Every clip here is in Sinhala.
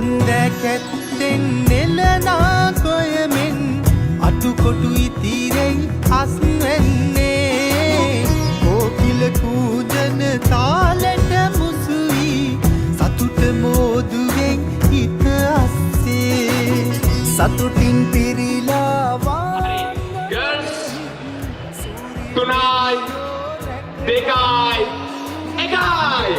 රන්දැකැත්තෙන් නෙලනා කොයමෙන් අටුකොටු ඉතිරෙයි අස්වැන්නේ කෝකිල කූජන තාලෙට මුසුයි සතුට මෝදුවෙන් හිත අස්සේ සතුටින් පිරිලා Girls, තුනයි දෙකයි එකයි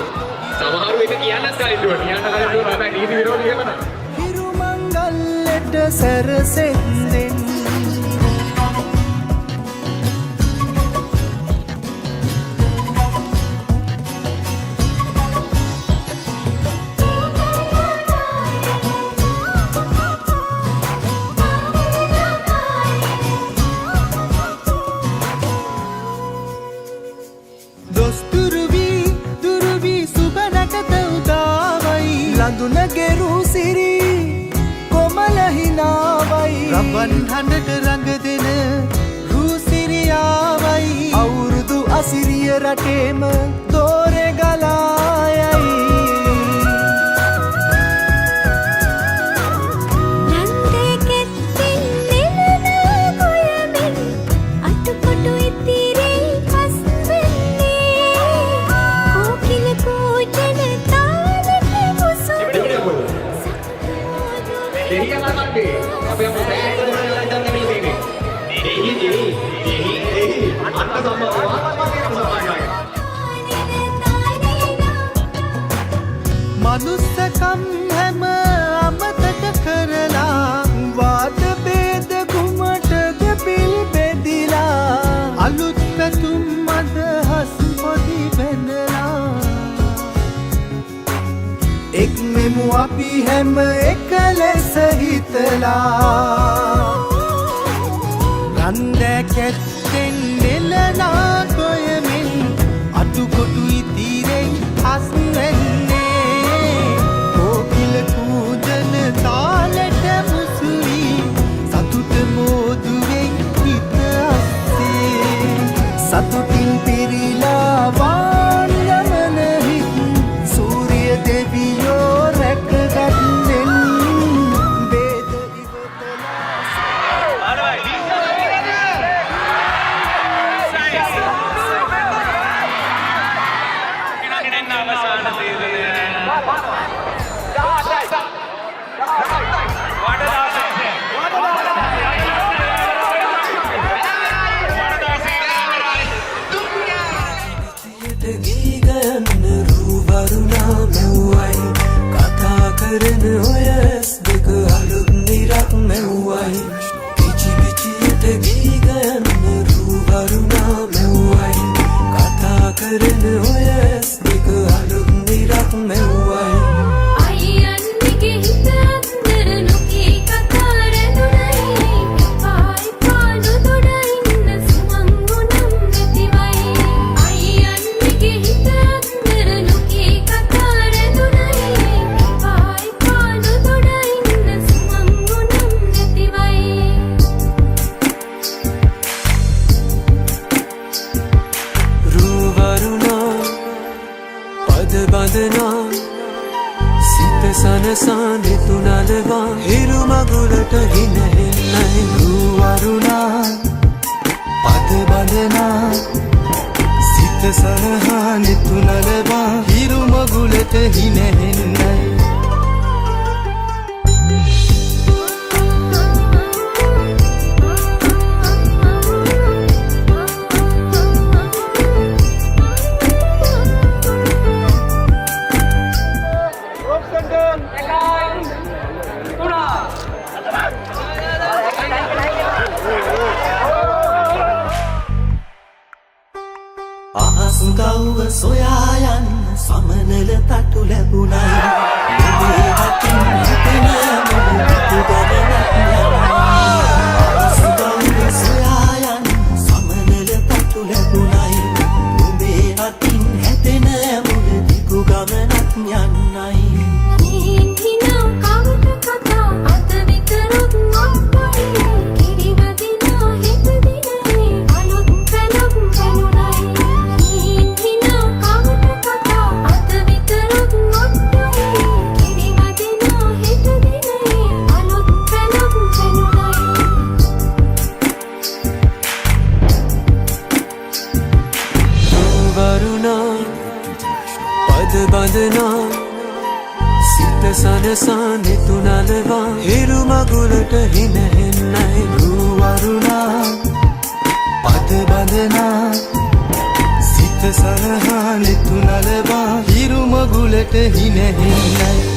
සමහරු එක කියන්නත් කලින් කියන්න කලින් තමයි නීති විරෝධී කියලා හිරු මංගල්ලට සැරසෙන්දෙන් ලඳුනගෙරු සිරි කොමල හිනාවයි රබන් හඬට රඟ දෙන රූසිරියාවයි අවුරුදු අසිරිය රටේම දෝරෙ ගලායයි මනුස්සකම් හැම අමතක කරලා වාද බේද කුමටද පිල් බෙදිලා අලුත් පැතුම් අදහස් පොඩි බැනලා එක් මෙමු අපි හැම එක ලෙස හිතලා රන්දැකැත්තෙන් නෙලනා කොයමෙන් අටුකොටු ඉතිරෙයි අස්වැන්නේ කෝකිල කූජන තාලෙට මුසුයි සතුට මෝදුවෙන් හිත අස්සේ සතුටින් පිරිලා වාන් ගමන හිත් සූරිය දෙවියෝ රැකගත්තෙන් බේද සිත සනසා නිතුනලවා හිරු මගුලට හිනහෙන්නයි රුවරුණා පද බඳනා සිත සනහා නිතුනලවා හිරු මගුලට හිනහෙන්නයි අහසුගව්ව සොයා යන්න සමනල තටු ලැබුණයි නුඹේ හතින් හිතෙන මුතු ගමනක් අහසුගව්ව සොයා යන්න සමනල තටු ලැබුණයි නුඹේ හතින් හැතෙන මුළු දිගු ගමනක් යන්නයි Hit මගුලට හින හෙන්නයි රූවරුණා පද බඳනා සිත සරහා නෙතු නලබා හිරු මගුලට හින හෙන්නයි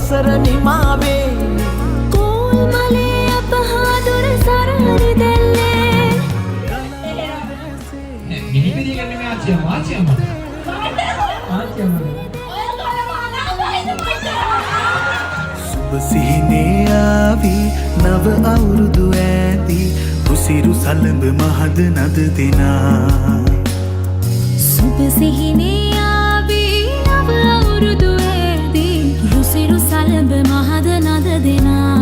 වසර නිමාවේ කෝල් මලේ අපහාදුර සරහරි දැල්ලේ මිනිබිරිය ගන්නේ මේ ආච්චියම සුබ සිහිනේ ආවි නව අවුරුදු ඇති රුසිරු සලඹ මහද නද දෙනා සුබ සිහිනේ ආවි නව අවුරුදු ඇති රුසිරු සලඹ මහද නද දෙනා